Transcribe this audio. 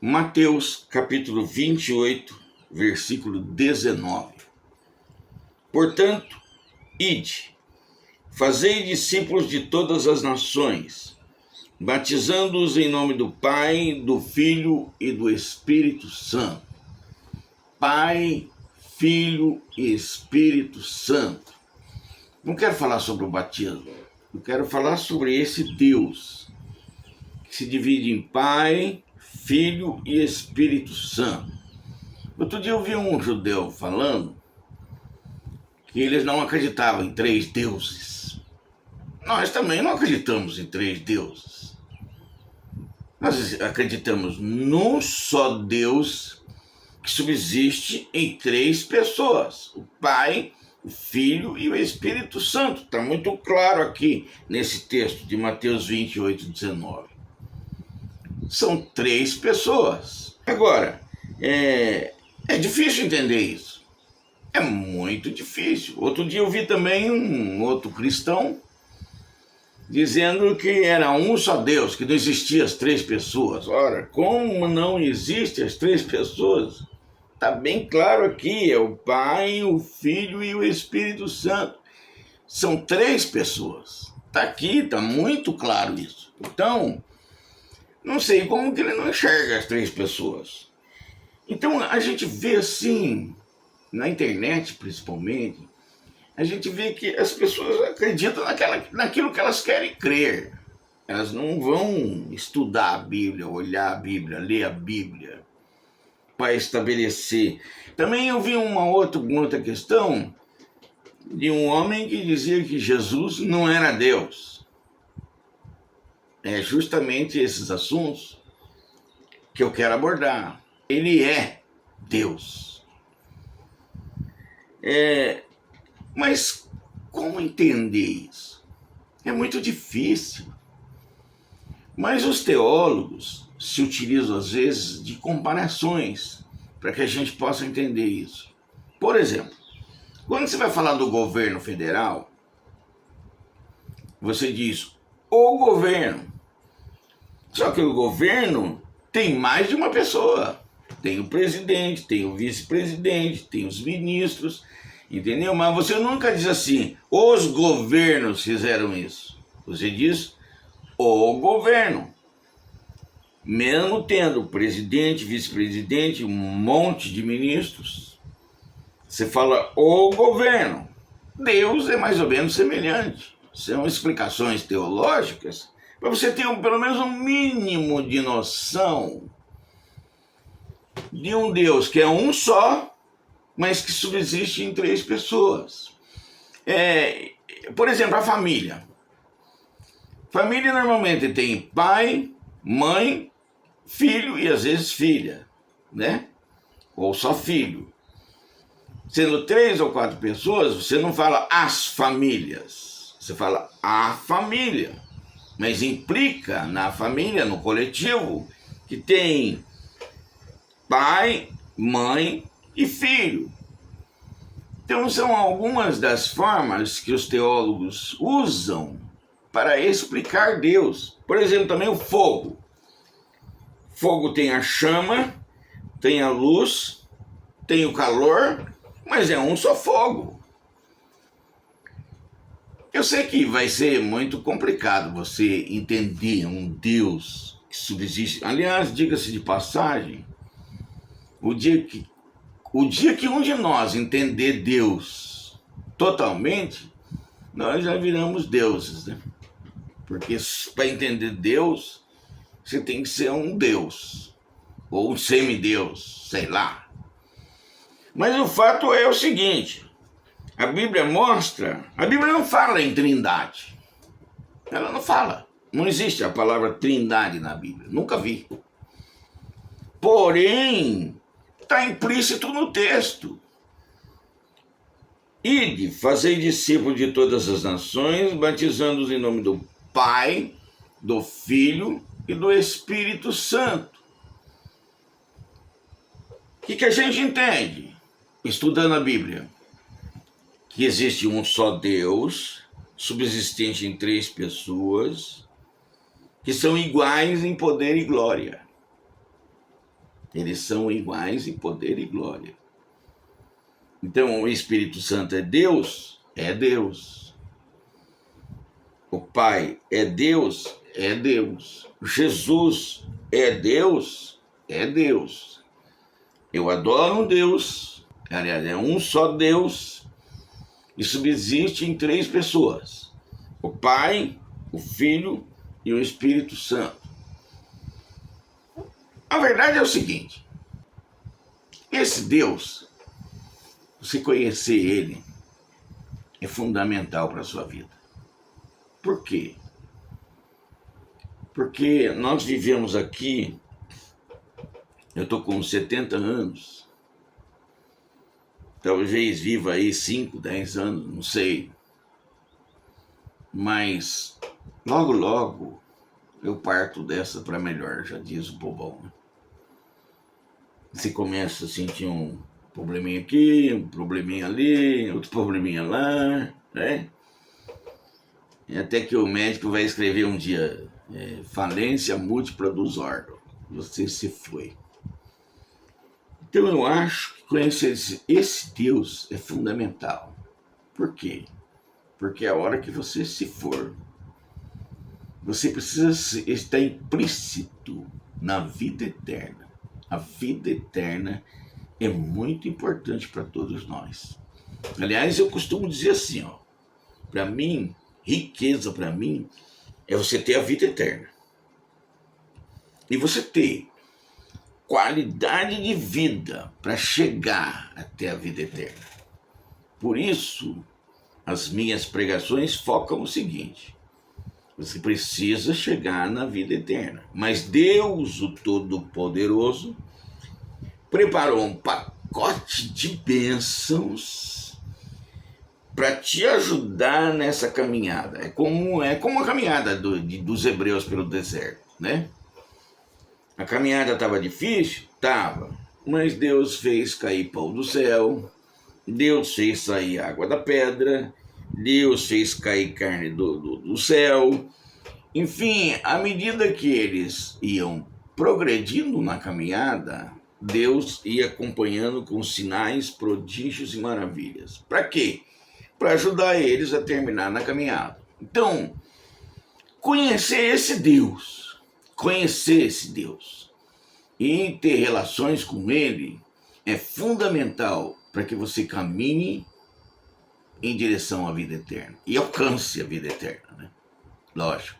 Mateus capítulo 28, versículo 19. Portanto, ide, fazei discípulos de todas as nações, batizando-os em nome do Pai, do Filho e do Espírito Santo. Pai, Filho e Espírito Santo. Não quero falar sobre o batismo, eu quero falar sobre esse Deus que se divide em Pai, Filho e Espírito Santo. Outro dia eu vi um judeu falando que eles não acreditavam em 3 deuses. Nós também não acreditamos em 3 deuses. Nós acreditamos num só Deus que subsiste em 3 pessoas: o Pai, o Filho e o Espírito Santo. Está muito claro aqui nesse texto de Mateus 28, 19. São 3 pessoas. Agora, é difícil entender isso. É muito difícil. Outro dia eu vi também um outro cristão dizendo que era um só Deus, que não existia as 3 pessoas. Ora, como não existem as 3 pessoas? Está bem claro aqui, é o Pai, o Filho e o Espírito Santo. São 3 pessoas. Está aqui, está muito claro isso. Então, não sei como que ele não enxerga as 3 pessoas. Então, a gente vê assim, na internet principalmente, a gente vê que as pessoas acreditam naquilo que elas querem crer. Elas não vão estudar a Bíblia, olhar a Bíblia, ler a Bíblia para estabelecer. Também eu vi uma outra questão de um homem que dizia que Jesus não era Deus. É justamente esses assuntos que eu quero abordar. Ele é Deus. Mas como entender isso? É muito difícil. Mas os teólogos se utilizam às vezes de comparações para que a gente possa entender isso. Por exemplo, quando você vai falar do governo federal, você diz o governo. Só que o governo tem mais de uma pessoa. Tem o presidente, tem o vice-presidente, tem os ministros, entendeu? Mas você nunca diz assim, os governos fizeram isso. Você diz o governo. Mesmo tendo presidente, vice-presidente, um monte de ministros, você fala o governo. Deus é mais ou menos semelhante. São explicações teológicas para você ter pelo menos um mínimo de noção de um Deus que é um só, mas que subsiste em 3 pessoas. Por exemplo, a família. Família normalmente tem pai, mãe, filho e às vezes filha, né? Ou só filho. Sendo 3 ou 4 pessoas, você não fala as famílias, você fala a família. Mas implica na família, no coletivo, que tem pai, mãe e filho. Então são algumas das formas que os teólogos usam para explicar Deus. Por exemplo, também o fogo. Fogo tem a chama, tem a luz, tem o calor, mas é um só fogo. Eu sei que vai ser muito complicado você entender um Deus que subsiste. Aliás, diga-se de passagem, o dia que um de nós entender Deus totalmente, nós já viramos deuses, né? Porque para entender Deus, você tem que ser um Deus, ou um semideus, sei lá. Mas o fato é o seguinte, a Bíblia não fala em trindade. Ela não fala. Não existe a palavra trindade na Bíblia. Nunca vi. Porém, está implícito no texto. Ide, fazei discípulos de todas as nações, batizando-os em nome do Pai, do Filho e do Espírito Santo. O que a gente entende estudando a Bíblia? Que existe um só Deus, subsistente em 3 pessoas, que são iguais em poder e glória. Eles são iguais em poder e glória. Então, o Espírito Santo é Deus? É Deus. O Pai é Deus? É Deus. Jesus é Deus? É Deus. Eu adoro um Deus, aliás, é um só Deus, e subsiste em 3 pessoas: o Pai, o Filho e o Espírito Santo. A verdade é o seguinte: esse Deus, você conhecer ele, é fundamental para a sua vida. Por quê? Porque nós vivemos aqui, eu estou com 70 anos, talvez viva aí 5, 10 anos, não sei. Mas logo, logo eu parto dessa para melhor, já diz o povão. Você começa a sentir um probleminha aqui, um probleminha ali, outro probleminha lá, né? E até que o médico vai escrever um dia, falência múltipla dos órgãos. Você se foi. Então eu acho que conhecer esse Deus é fundamental. Por quê? Porque a hora que você se for, você precisa estar implícito na vida eterna. A vida eterna é muito importante para todos nós. Aliás, eu costumo dizer assim, para mim, riqueza para mim é você ter a vida eterna. E você ter qualidade de vida para chegar até a vida eterna. Por isso, as minhas pregações focam no seguinte: você precisa chegar na vida eterna. Mas Deus, o Todo-Poderoso, preparou um pacote de bênçãos para te ajudar nessa caminhada. É como a caminhada dos hebreus pelo deserto, né? A caminhada estava difícil? Estava. Mas Deus fez cair pão do céu, Deus fez sair água da pedra, Deus fez cair carne do céu. Enfim, à medida que eles iam progredindo na caminhada, Deus ia acompanhando com sinais, prodígios e maravilhas. Para quê? Para ajudar eles a terminar na caminhada. Então, conhecer esse Deus e ter relações com ele é fundamental para que você caminhe em direção à vida eterna e alcance a vida eterna, né? Lógico.